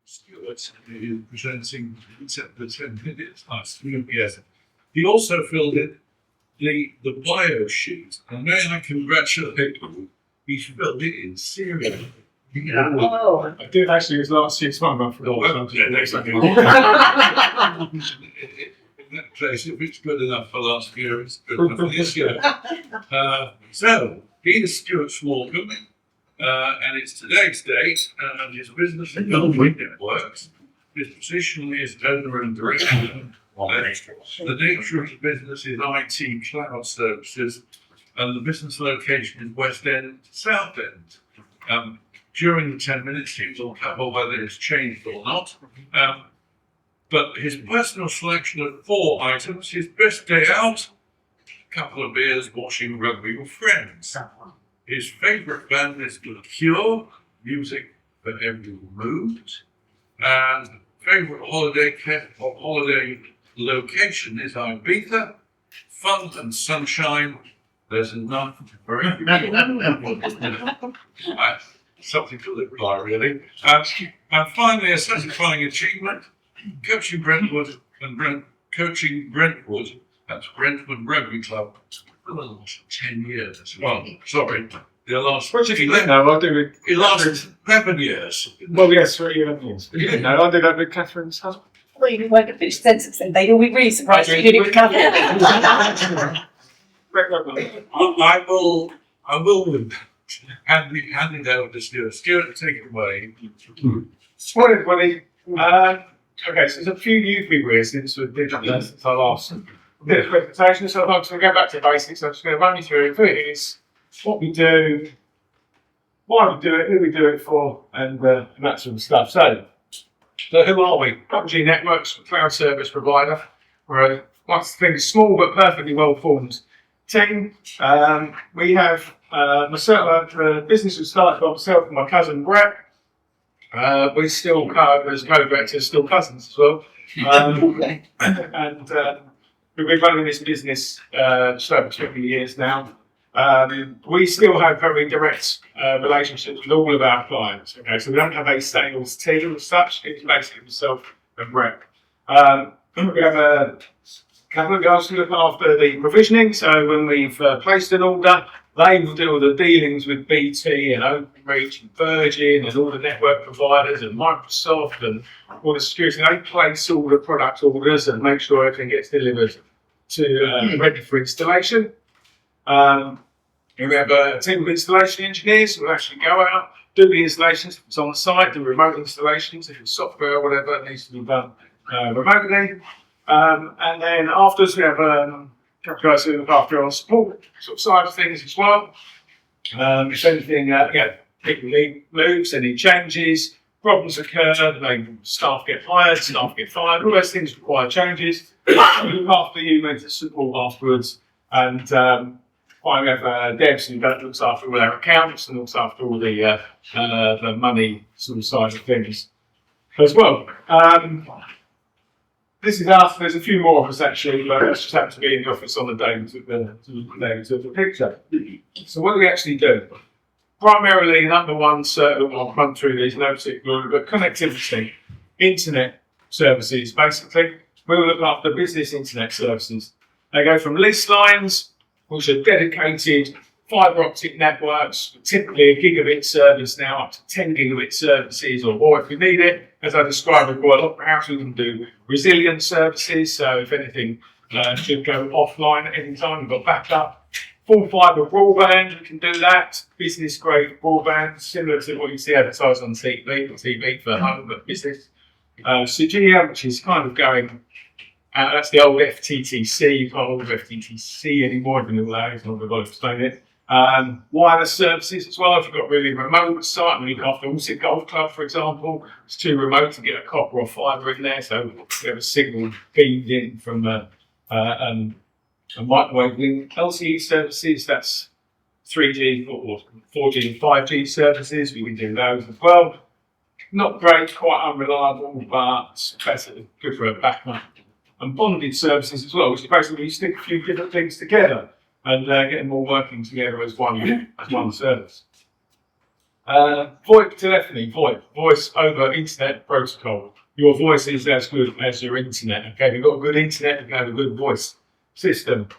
Stuart, who is presenting except for 10 minutes last week. Yes. He also filled in the bio sheet, and may I congratulate him, he filled it in seriously. Yeah. Oh. I did actually his last 6 months. In that case, if it's good enough for last year, it's good enough for this year. So, he is Stuart Smallcombe, and it's today's date, and his business is Brentwood Networks. His position is owner and director. The nature of the business is IT cloud services, and the business location is West End, South End. During the 10 minutes, he will cover whether it's changed or not. But his personal selection of 4 items: his best day out, a couple of beers, watching rugby with friends. His favourite band is The Cure, music for every mood. And favourite holiday location is Ibiza. Fun and sunshine. There's enough for everyone. Something to live by, really. And finally, a satisfying achievement: coaching Brentwood that's Brentwood Rugby Club, for the last 10 years. Well, sorry, the last. Which, if you let know, I'll do it. It lasted 11 years. Well, yes, 11 years. No, I'll do that with Catherine's husband. Well, you didn't work at British Census then. They'd all be really surprised if you did it with Catherine. I will hand it over to Stuart. Stuart, take it away. Morning, everybody. Okay, so there's a few new people here since we did that since I last did a presentation. So I'm going to go back to the basics. I'm just going to run you through who it is, what we do, why we do it, who we do it for, and that sort of stuff. So who are we? PUBG Networks, cloud service provider. We're a small but perfectly well-formed team. We have myself, the business was started by myself and my cousin Brett. We still, as co-directors, still cousins as well. And we've been running this business just over 20 years now. We still have very direct relationships with all of our clients. Okay, so we don't have a sales team as such. It's basically myself and Brett. We have a couple of guys who look after the provisioning. So when we've placed an order, they will do all the dealings with BT and Openreach and Virgin and all the network providers and Microsoft and all the security. They place all the product orders and make sure everything gets delivered to ready for installation. We have a team of installation engineers who actually go out, do the installations if it's on the site, do remote installations if it's software or whatever that needs to be done remotely. And then afterwards we have couple of guys who look after our support sort of side of things as well. If anything, people need moves, any changes, problems occur, staff get hired, staff get fired, all those things require changes. We look after you, make the support afterwards. And we have Debs who looks after all our accounts and looks after all the money sort of side of things as well. This is us. There's a few more of us actually, but I just happen to be in the office on the day we took the picture. So what do we actually do? Primarily, number one, I'll run through these notes, but connectivity, internet services, basically. We will look after business internet services. They go from lease lines, which are dedicated fibre optic networks, typically a gigabit service now, up to 10 gigabit services or more if we need it. As I described with Royal Opera House, we can do resilient services, so if anything should go offline at any time, we've got backup. Full fibre broadband, we can do that. Business grade broadband, similar to what you see advertised on TV for home, but business. Sygia, which is kind of going, that's the old FTTC, you can't hold FTTC anymore, even though it's not going to explain it. Wireless services as well. If you've got really remote site, we look after Ulster Golf Club, for example. It's too remote to get a copper or fibre in there, so we have a signal beamed in from a microwave link. LTE services, that's 3G or 4G and 5G services. We can do those as well. Not great, quite unreliable, but better, good for a backup. And bonded services as well, which is basically you stick a few different things together and get them all working together as one service. VoIP telephony, VoIP, voice over internet protocol. Your voice is as good as your internet. Okay, if you've got a good internet, you can have a good voice system.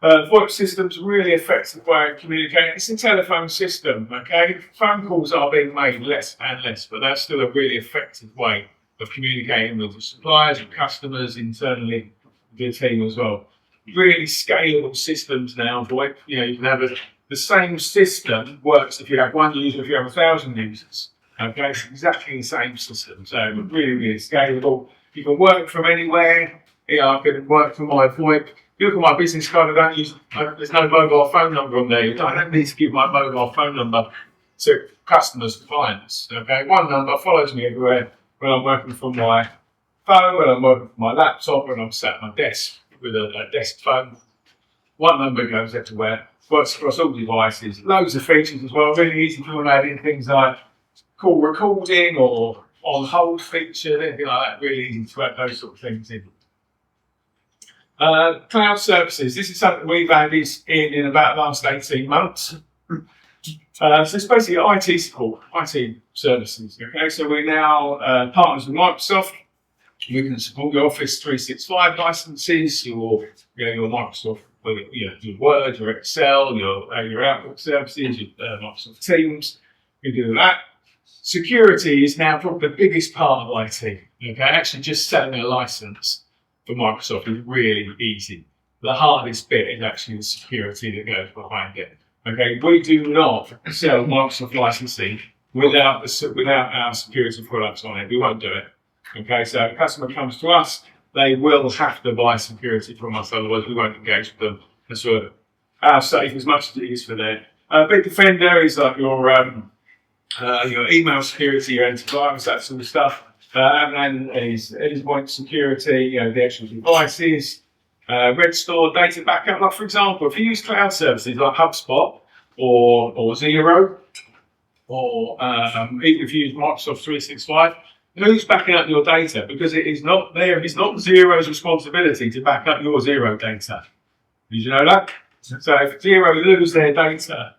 VoIP system's a really effective way of communicating. It's a telephone system, okay? Phone calls are being made less and less, but that's still a really effective way of communicating with the suppliers and customers internally, with your team as well. Really scalable systems now, VoIP. You can have the same system works if you have one user, if you have 1,000 users. Okay, it's exactly the same system. So really, really scalable. You can work from anywhere. I can work from my VoIP. If you look at my business card, there's no mobile phone number on there. I don't need to give my mobile phone number to customers, clients. Okay, one number follows me everywhere when I'm working from my phone, when I'm working from my laptop, when I'm sat at my desk with a desk phone. One number goes everywhere, works across all devices. Loads of features as well. Really easy to add in things like call recording or on hold feature, anything like that. Really easy to add those sort of things in. Cloud services. This is something we've added in about the last 18 months. So it's basically IT support, IT services. Okay, so we're now partners with Microsoft. We can support your Office 365 licenses, your Microsoft, your Word, your Excel, your Outlook services, your Microsoft Teams. We do that. Security is now probably the biggest part of IT. Okay, actually just selling a license for Microsoft is really easy. The hardest bit is actually the security that goes behind it. Okay, we do not sell Microsoft licensing without our security products on it. We won't do it. Okay, so if a customer comes to us, they will have to buy security from us, otherwise we won't engage with them. That's for our safe as much as it is for them. Big Defender is like your email security, your antivirus, that sort of stuff. And is endpoint security, the actual devices. Red Store data backup. Like for example, if you use cloud services like HubSpot or Xero, or even if you use Microsoft 365, who's backing up your data? Because it's not Xero's responsibility to back up your Xero data. Did you know that? So if Xero lose their data,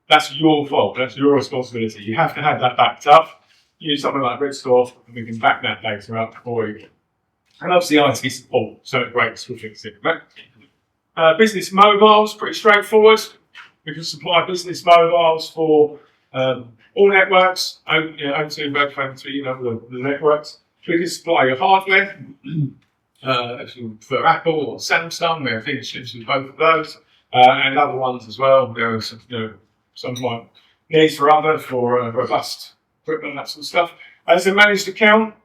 that's your fault. That's your responsibility. You have to have that backed up. Use something like Red Store, and we can back that data up for you. And obviously IT support, so it breaks for fixing it. Right? Business mobiles, pretty straightforward. We can supply business mobiles for all networks, O2, Vodafone, the networks. We can supply your hardware for Apple or Samsung. We have dealerships with both of those, and other ones as well. There are some like needs for robust equipment, that sort of stuff. As a managed account,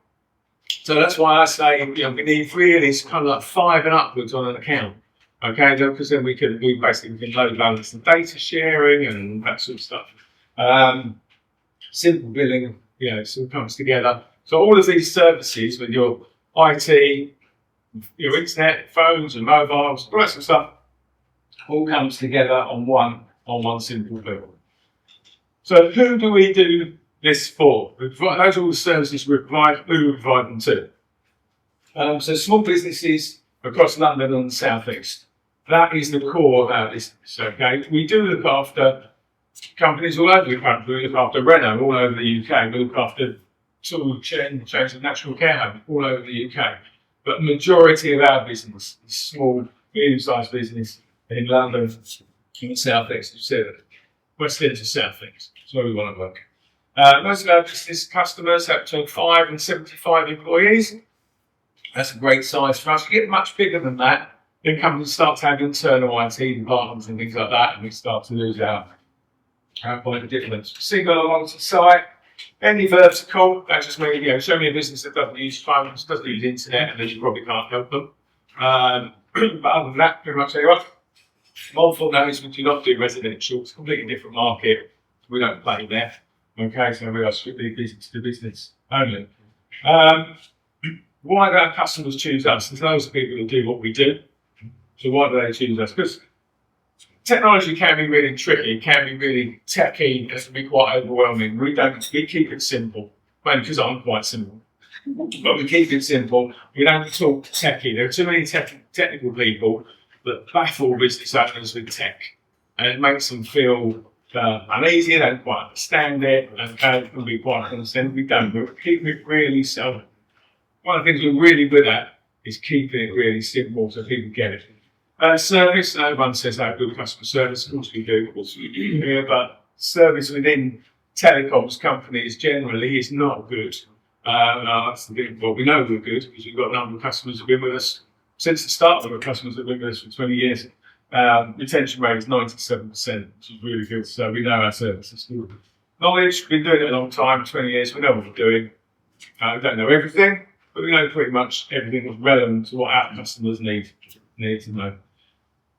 so that's why I say we need really kind of like 5 and upwards on an account. Okay, because then we can load balance the data sharing and that sort of stuff. Simple billing, it all comes together. So all of these services with your IT, your internet, phones and mobiles, all that sort of stuff, all comes together on one simple bill. So who do we do this for? Those are all the services we provide. Who do we provide them to? So small businesses across London and the South East. That is the core of our business. Okay, we do look after companies all over the country. We look after Renault all over the UK. We look after chains of national care home all over the UK. But the majority of our business is small, medium-sized business in London, in the South East. You said it. West End to South East. That's where we want to work. Most of our business customers have between 5 and 75 employees. That's a great size for us. We get much bigger than that, then companies start to have internal IT departments and things like that, and we start to lose our point of difference. Single alongside any vertical, that just means, show me a business that doesn't use phones, doesn't use internet, and then you probably can't help them. But other than that, pretty much anyone. Mindful notice, we do not do residential. It's a completely different market. We don't play there. Okay, so we are strictly business to business only. Why do our customers choose us? There's loads of people who do what we do. So why do they choose us? Because technology can be really tricky, it can be really techy, it can be quite overwhelming. We keep it simple. Maybe because I'm quite simple. But we keep it simple. We don't talk techy. There are too many technical people that baffle business owners with tech. And it makes them feel uneasy, they don't quite understand it, and can be quite understand. We don't, but we keep it really simple. One of the things we're really good at is keeping it really simple so people get it. Service, no one says how good customer service, of course we do, yeah, but service within telecoms companies generally is not good. That's the thing. Well, we know we're good because we've got a number of customers who've been with us since the start. We've got customers that have been with us for 20 years. Retention rate is 97%, which is really good. So we know our service is good. Knowledge, we've been doing it a long time, 20 years. We know what we're doing. We don't know everything, but we know pretty much everything that's relevant to what our customers need to know.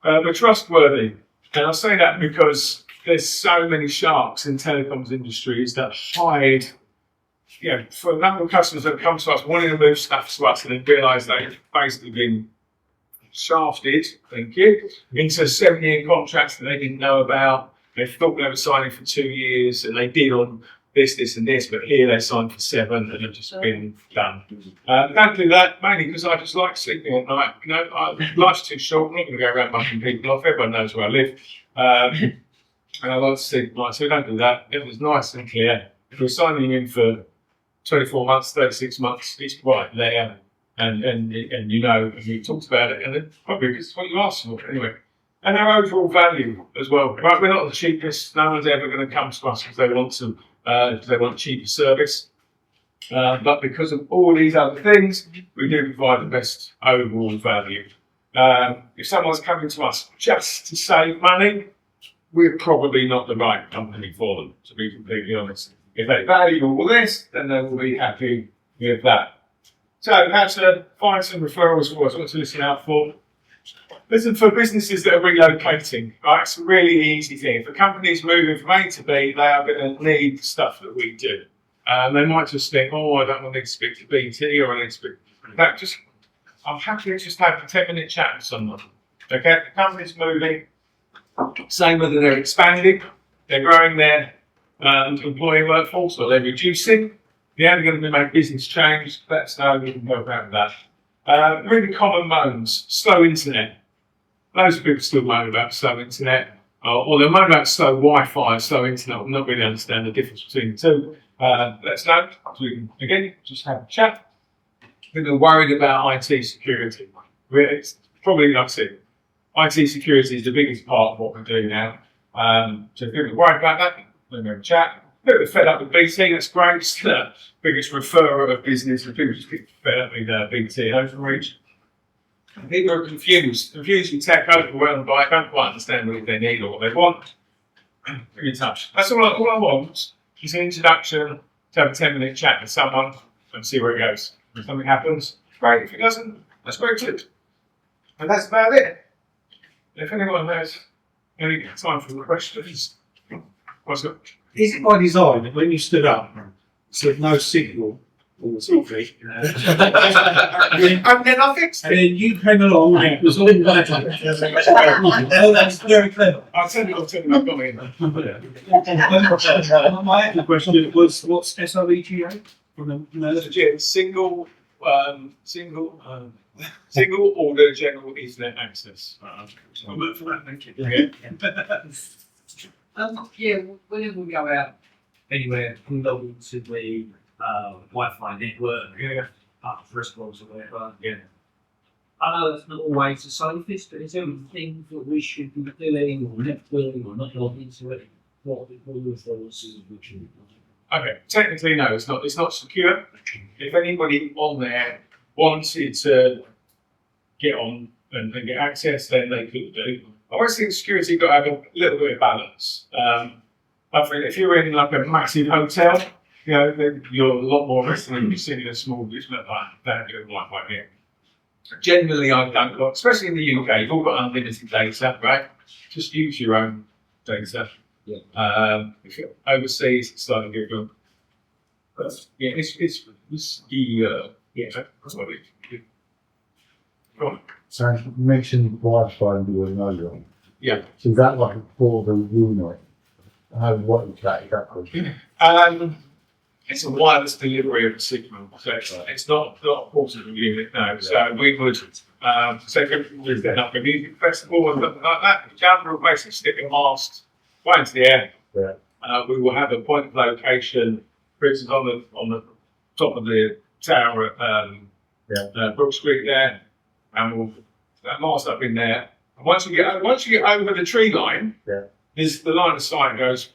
We're trustworthy, and I say that because there's so many sharks in telecoms industries that hide. For a number of customers that come to us wanting to move stuff to us and then realise they've basically been shafted, thank you, into 7-year contracts that they didn't know about. They thought they were signing for 2 years and they did on this and this, but here they signed for 7 and have just been done. Don't do that, mainly because I just like sleeping at night. Life's too short, I'm not going to go around mucking people off, everyone knows where I live. And I like to sleep at night, so don't do that. Everything's nice and clear. If we're signing in for 24 months, 36 months, it's right there, and we talked about it, and it probably it's what you asked for anyway. And our overall value as well. Right, we're not the cheapest. No one's ever going to come to us because they want cheaper service. But because of all these other things, we do provide the best overall value. If someone's coming to us just to save money, we're probably not the right company for them, to be completely honest. If they value all this, then they will be happy with that. So how to find some referrals for us, what to listen out for. Listen for businesses that are relocating, right? It's a really easy thing. If a company's moving from A to B, they are going to need the stuff that we do. They might just think, oh, I don't want to speak to BT or I need to speak to that. I'm happy to just have a 10-minute chat with someone. Okay, if the company's moving, same whether they're expanding, they're growing their employee workforce or they're reducing. They're only going to make business change. Let us know, we can help out with that. Really common moans, slow internet. Loads of people still moan about slow internet, or they'll moan about slow Wi-Fi and slow internet. I'm not really understand the difference between the two. Let us know, so we can, again, just have a chat. If they're worried about IT security, it's probably, like I said, IT security is the biggest part of what we're doing now. So if you're worried about that, we'll have a chat. A bit fed up with BT, that's great. It's the biggest referrer of business, and people just get fed up with BT Overreach. People are confused with tech, overwhelmed by it, don't quite understand what they need or what they want. Get in touch. That's all I want is an introduction to have a 10-minute chat with someone and see where it goes. If something happens, great. If it doesn't, that's very good. And that's about it. If anyone has any time for questions, what's up? Is it by design that when you stood up, said no signal on the TV, And then I fixed and it. then you came along and it was all right. Oh, that's very clever. I'll tell you, I've got me. My actual question was, what's SOEGA? From the Single order general Ethernet access. Thank you. Whenever we go out anywhere, we log into the Wi-Fi network, up for response or whatever. Yeah. I know that's not always the safest, but is there anything that we should be doing or not doing or not logging into it? What we call referrals. Okay, technically no, it's not secure. If anybody on there wanted to get on and get access, then they could do. I always think security got to have a little bit of balance. I think if you're in like a massive hotel, then you're a lot more risky than you're sitting in a small business like that. Like here. Generally, I don't like, especially in the UK, you've all got unlimited data, right? Just use your own data. Yeah. If you're overseas, it's slightly different. But yeah, it's that's what it is. Go on. So you mentioned Wi-Fi and doing earlier. Yeah. So is that like a portable unit? What is that exactly? It's a wireless delivery of a signal. So it's not a portable unit, no. So we would say we've set up a music festival or something like that. The camera will basically stick a mast way into the air, Yeah. We will have a point of location, for instance, on the top of the tower at Brook Street there, and we'll mast up in there. And once you get over the tree line, there's the line of sight goes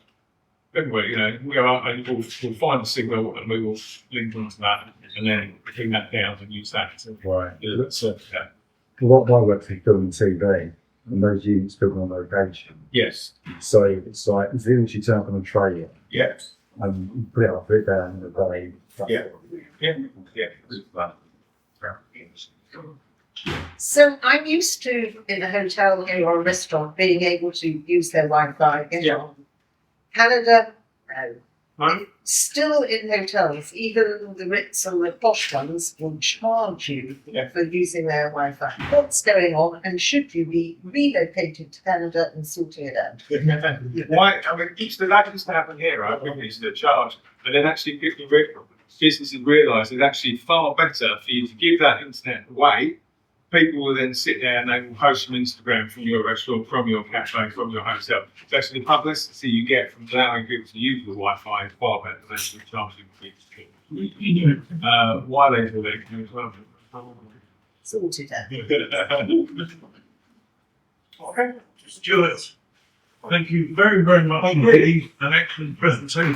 everywhere. You know, we go up and we'll find the signal, and we will link onto that, and then bring that down and use that. So, Right. that's A lot of my work's been filming TV, and those units filming on location. yes, So it's like, as soon as you turn up on a trailer, yes, you put it up, put it down, and they. yeah. So I'm used to in a hotel or a restaurant being able to use their Wi-Fi. Yeah. Canada, no. Right. Still in hotels, even the Ritz and the posh ones will charge you for using their Wi-Fi. What's going on, and should you be relocated to Canada and sorting it out? Why? I mean, that used to happen here, right? We used to charge, and then actually businesses realise it's actually far better for you to give that internet away. People will then sit there and they will post from Instagram, from your restaurant, from your cafe, from your hotel. So actually the publicity you get from allowing people to use the Wi-Fi is far better than charging people. Why they do that as well. Sorted out. Okay. Stuart, thank you very, very much indeed. An excellent presentation.